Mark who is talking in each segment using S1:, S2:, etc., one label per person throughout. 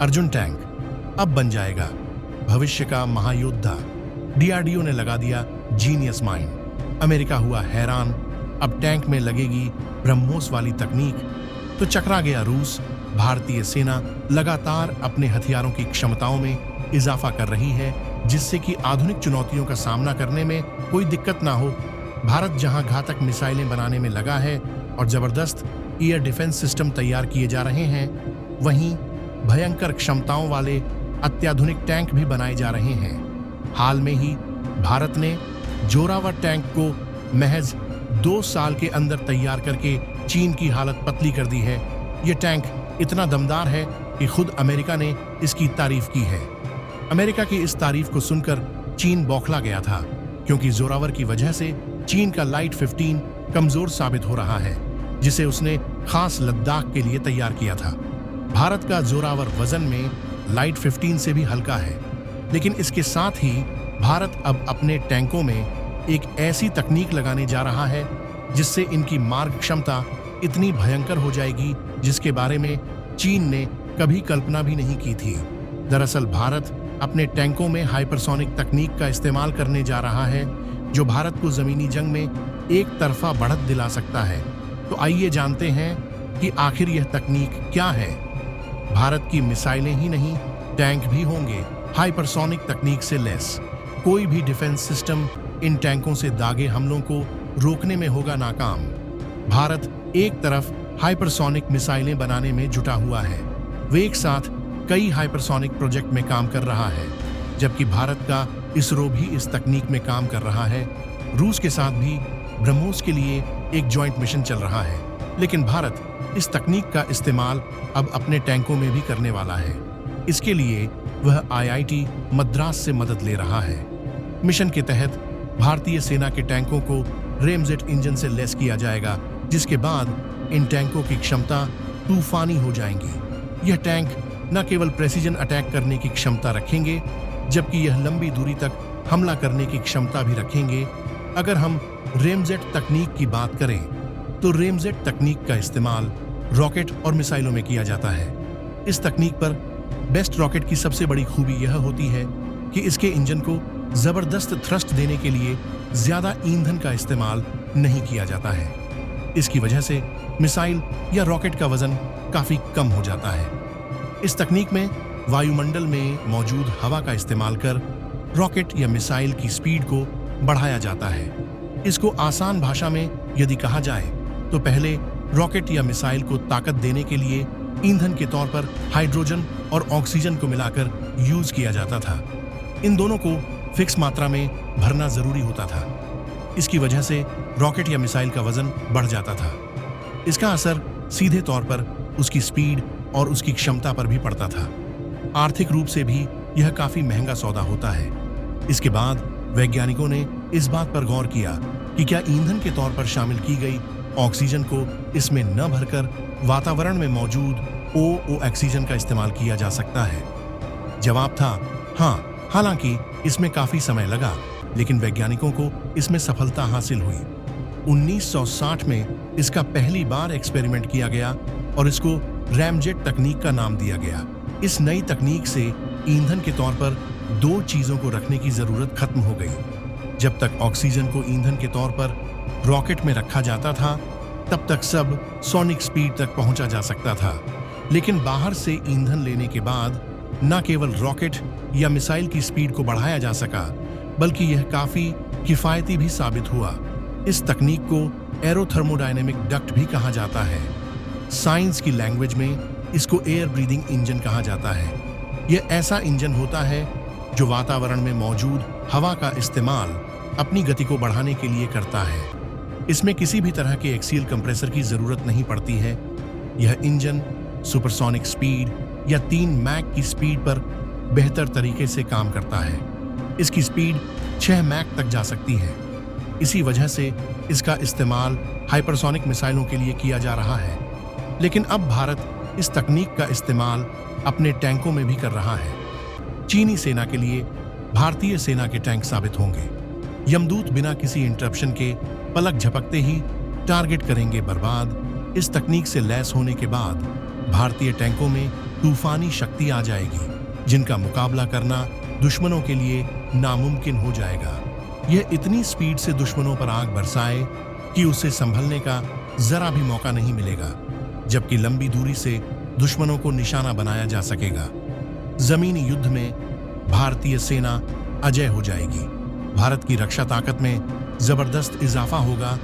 S1: Arjun tank अब बन जाएगा भविष्य का महायोद्धा। डीआरडीओ ने लगा दिया जीनियस माइंड। अमेरिका हुआ हैरान, अब टैंक में लगेगी ब्रह्मोस वाली तकनीक। तो चकरा गया रूस। भारतीय सेना लगातार अपने हथियारों की क्षमताओं में इजाफा कर रही है, जिससे कि आधुनिक चुनौतियों का सामना करने में कोई दिक्कत ना हो। भारत जहां घातक मिसाइलें बनाने में लगा है और जबरदस्त एयर डिफेंस सिस्टम तैयार किए जा रहे हैं, वहीं भयंकर क्षमताओं वाले अत्याधुनिक टैंक भी बनाए जा रहे हैं। हाल में ही भारत ने जोरावर टैंक को महज 2 साल के अंदर तैयार करके चीन की हालत पतली कर दी है। ये टैंक इतना दमदार है कि खुद अमेरिका ने इसकी तारीफ की है। अमेरिका की इस तारीफ को सुनकर चीन बौखला गया था, क्योंकि जोरावर की वजह से चीन का लाइट 15 कमजोर साबित हो रहा है, जिसे उसने खास लद्दाख के लिए तैयार किया था। भारत का जोरावर वजन में लाइट 15 से भी हल्का है, लेकिन इसके साथ ही भारत अब अपने टैंकों में एक ऐसी तकनीक लगाने जा रहा है जिससे इनकी मार्ग क्षमता इतनी भयंकर हो जाएगी जिसके बारे में चीन ने कभी कल्पना भी नहीं की थी। दरअसल भारत अपने टैंकों में हाइपरसोनिक तकनीक का इस्तेमाल करने जा रहा है, जो भारत को जमीनी जंग में एक तरफा बढ़त दिला सकता है। तो आइए जानते हैं कि आखिर यह तकनीक क्या है। भारत की मिसाइलें ही नहीं, टैंक भी होंगे हाइपरसोनिक तकनीक से लैस। कोई भी डिफेंस सिस्टम इन टैंकों से दागे हमलों को रोकने में होगा नाकाम। भारत एक तरफ हाइपरसोनिक मिसाइलें बनाने में जुटा हुआ है, वे एक साथ कई हाइपरसोनिक प्रोजेक्ट में काम कर रहा है, जबकि भारत का इसरो भी इस तकनीक में काम कर रहा है। रूस के साथ भी ब्रह्मोस के लिए एक जॉइंट मिशन चल रहा है, लेकिन भारत इस तकनीक का इस्तेमाल अब अपने टैंकों में भी करने वाला है। इसके लिए वह आईआईटी मद्रास से मदद ले रहा है। मिशन के तहत भारतीय सेना के टैंकों को रेमजेट इंजन से लैस किया जाएगा, जिसके बाद इन टैंकों की क्षमता तूफानी हो जाएंगी। यह टैंक न केवल प्रेसिजन अटैक करने की क्षमता रखेंगे, जबकि यह लंबी दूरी तक हमला करने की क्षमता भी रखेंगे। अगर हम रेमजेट तकनीक की बात करें, तो रेमजेट तकनीक का इस्तेमाल रॉकेट और मिसाइलों में किया जाता है। इस तकनीक पर बेस्ट रॉकेट की सबसे बड़ी खूबी यह होती है कि इसके इंजन को जबरदस्त थ्रस्ट देने के लिए ज्यादा ईंधन का इस्तेमाल नहीं किया जाता है। इसकी वजह से मिसाइल या रॉकेट का वजन काफी कम हो जाता है। इस तकनीक में वायुमंडल में मौजूद हवा का इस्तेमाल कर रॉकेट या मिसाइल की स्पीड को बढ़ाया जाता है। इसको आसान भाषा में यदि कहा जाए तो पहले रॉकेट या मिसाइल को ताकत देने के लिए ईंधन के तौर पर हाइड्रोजन और ऑक्सीजन को मिलाकर यूज किया जाता था। इन दोनों को फिक्स मात्रा में भरना जरूरी होता था। इसकी वजह से रॉकेट या मिसाइल का वजन बढ़ जाता था। इसका असर सीधे तौर पर उसकी स्पीड और उसकी क्षमता पर भी पड़ता था। आर्थिक रूप से भी यह काफी महंगा सौदा होता है। इसके बाद वैज्ञानिकों ने इस बात पर गौर किया कि क्या ईंधन के तौर पर शामिल की गई ऑक्सीजन को इसमें न भरकर वातावरण में मौजूद ओ ऑक्सीजन का इस्तेमाल किया जा सकता है। जवाब था हाँ। हालांकि इसमें काफी समय लगा, लेकिन वैज्ञानिकों को इसमें सफलता हासिल हुई। 1960 में इसका पहली बार एक्सपेरिमेंट किया गया और इसको रैमजेट तकनीक का नाम दिया गया। इस नई तकनीक से ईंधन के तौर पर 2 चीजों को रखने की जरूरत खत्म हो गई। जब तक ऑक्सीजन को ईंधन के तौर पर रॉकेट में रखा जाता था, तब तक सब सोनिक स्पीड तक पहुंचा जा सकता था। लेकिन बाहर से ईंधन लेने के बाद न केवल रॉकेट या मिसाइल की स्पीड को बढ़ाया जा सका, बल्कि यह काफी किफायती भी साबित हुआ। इस तकनीक को एरोथर्मोडायनेमिक डक्ट भी कहा जाता है। साइंस की लैंग्वेज में इसको एयर ब्रीदिंग इंजन कहा जाता है। यह ऐसा इंजन होता है जो वातावरण में मौजूद हवा का इस्तेमाल अपनी गति को बढ़ाने के लिए करता है। इसमें किसी भी तरह के एक्सियल कंप्रेसर की जरूरत नहीं पड़ती है। यह इंजन सुपरसोनिक स्पीड या 3 मैक की स्पीड पर बेहतर तरीके से काम करता है। इसकी स्पीड 6 मैक तक जा सकती है। इसी वजह से इसका इस्तेमाल हाइपरसोनिक मिसाइलों के लिए किया जा रहा है। लेकिन अब भारत इस तकनीक का इस्तेमाल अपने टैंकों में भी कर रहा है। चीनी सेना के लिए भारतीय सेना के टैंक साबित होंगे। यमदूत बिना किसी इंटरप्शन के पलक झपकते ही टारगेट करेंगे बर्बाद। इस तकनीक से लैस होने के बाद भारतीय टैंकों में तूफानी शक्ति आ जाएगी, जिनका मुकाबला करना दुश्मनों के लिए नामुमकिन हो जाएगा। यह इतनी स्पीड से दुश्मनों पर आग बरसाए कि उसे संभलने का जरा भी मौका नहीं मिलेगा, जबकि लंबी दूरी से दुश्मनों को निशाना बनाया जा सकेगा। जमीनी युद्ध में भारतीय सेना अजय हो जाएगी। भारत की रक्षा ताकत में जबरदस्त इजाफा होगा।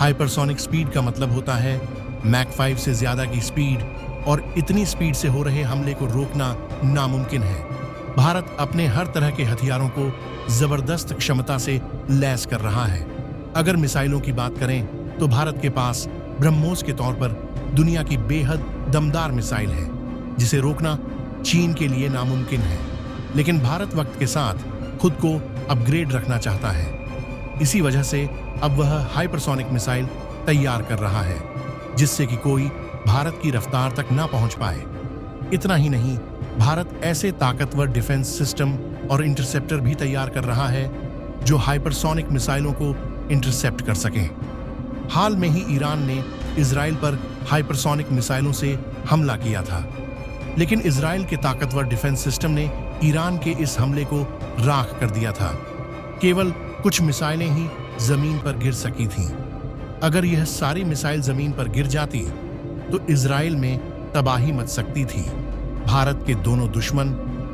S1: हाइपरसोनिक स्पीड का मतलब होता है मैक 5 से ज्यादा की स्पीड, और इतनी स्पीड से हो रहे हमले को रोकना नामुमकिन है। भारत अपने हर तरह के हथियारों को जबरदस्त क्षमता से लैस कर रहा है। अगर मिसाइलों की बात करें तो भारत के पास ब्रह्मोस के तौर पर दुनिया की बेहद दमदार मिसाइल है, जिसे रोकना चीन के लिए नामुमकिन है। लेकिन भारत वक्त के साथ खुद को अपग्रेड रखना चाहता है। इसी वजह से अब वह हाइपरसोनिक मिसाइल तैयार कर रहा है, जिससे कि कोई भारत की रफ्तार तक ना पहुंच पाए। इतना ही नहीं, भारत ऐसे ताकतवर डिफेंस सिस्टम और इंटरसेप्टर भी तैयार कर रहा है जो हाइपरसोनिक मिसाइलों को इंटरसेप्ट कर सकें। हाल में ही ईरान ने इजराइल पर हाइपरसोनिक मिसाइलों से हमला किया था, लेकिन इजराइल के ताकतवर डिफेंस सिस्टम ने ईरान के इस हमले को राख कर दिया था। केवल कुछ मिसाइलें ही जमीन पर गिर सकी थीं। अगर यह सारी मिसाइल जमीन पर गिर जाती तो इजराइल में तबाही मच सकती थी। भारत के दोनों दुश्मन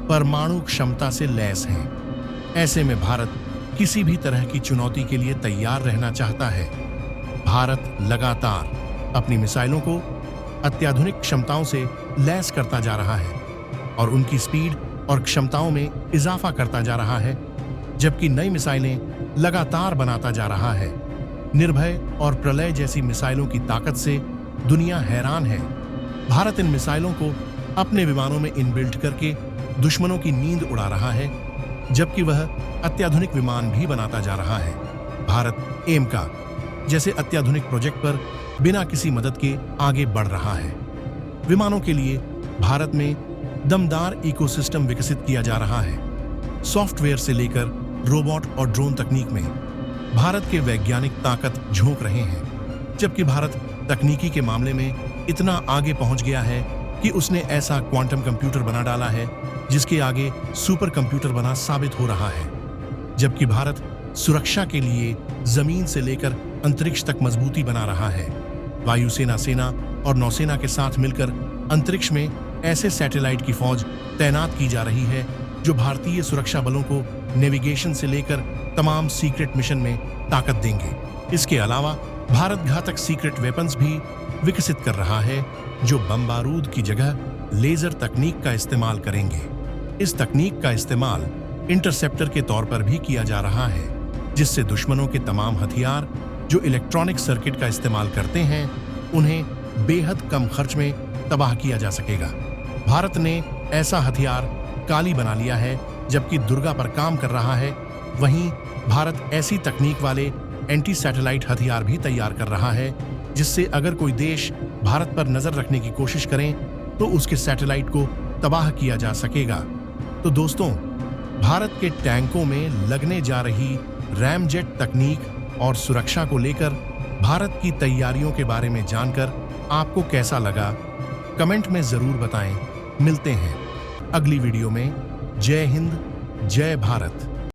S1: परमाणु क्षमता से लैस हैं। ऐसे में भारत किसी भी तरह की चुनौती के लिए तैयार रहना चाहता है। भारत लगातार अपनी मिसाइलों को अत्याधुनिक क्षमताओं से लैस करता जा रहा है और उनकी स्पीड और क्षमताओं में इजाफा करता जा रहा है, जबकि नई मिसाइलें लगातार बनाता जा रहा है। निर्भय और प्रलय जैसी मिसाइलों की ताकत से दुनिया हैरान है। भारत इन मिसाइलों को अपने विमानों में इनबिल्ट करके दुश्मनों की नींद उड़ा रहा है, जबकि वह अत्याधुनिक विमान भी बनाता जा रहा है। भारत एमका जैसे अत्याधुनिक प्रोजेक्ट पर बिना किसी मदद के आगे बढ़ रहा है। विमानों के लिए भारत में दमदार इकोसिस्टम विकसित किया जा रहा है। सॉफ्टवेयर से लेकर रोबोट और ड्रोन तकनीक में भारत के वैज्ञानिक ताकत झोंक रहे हैं, जबकि भारत तकनीकी के मामले में इतना आगे पहुंच गया है कि उसने ऐसा क्वांटम कंप्यूटर बना डाला है जिसके आगे सुपर कंप्यूटर बना साबित हो रहा है। जबकि भारत सुरक्षा के लिए जमीन से लेकर अंतरिक्ष तक मजबूती बना रहा है। वायुसेना, सेना और नौसेना के साथ मिलकर अंतरिक्ष में ऐसे सैटेलाइट की फौज तैनात की जा रही है जो भारतीय सुरक्षा बलों को नेविगेशन से लेकर तमाम सीक्रेट मिशन में ताकत देंगे। इसके अलावा भारत घातक सीक्रेट वेपन्स भी विकसित कर रहा है जो बम बारूद की जगह लेजर तकनीक का इस्तेमाल करेंगे। इस तकनीक का इस्तेमाल इंटरसेप्टर के तौर पर भी किया जा रहा है, जिससे दुश्मनों के तमाम हथियार जो इलेक्ट्रॉनिक सर्किट का इस्तेमाल करते हैं उन्हें बेहद कम खर्च में तबाह किया जा सकेगा। भारत ने ऐसा हथियार काली बना लिया है, जबकि दुर्गा पर काम कर रहा है। वहीं भारत ऐसी तकनीक वाले एंटी सैटेलाइट हथियार भी तैयार कर रहा है, जिससे अगर कोई देश भारत पर नजर रखने की कोशिश करें तो उसके सैटेलाइट को तबाह किया जा सकेगा। तो दोस्तों, भारत के टैंकों में लगने जा रही रैमजेट तकनीक और सुरक्षा को लेकर भारत की तैयारियों के बारे में जानकर आपको कैसा लगा, कमेंट में जरूर बताएं। मिलते हैं अगली वीडियो में। जय हिंद, जय भारत।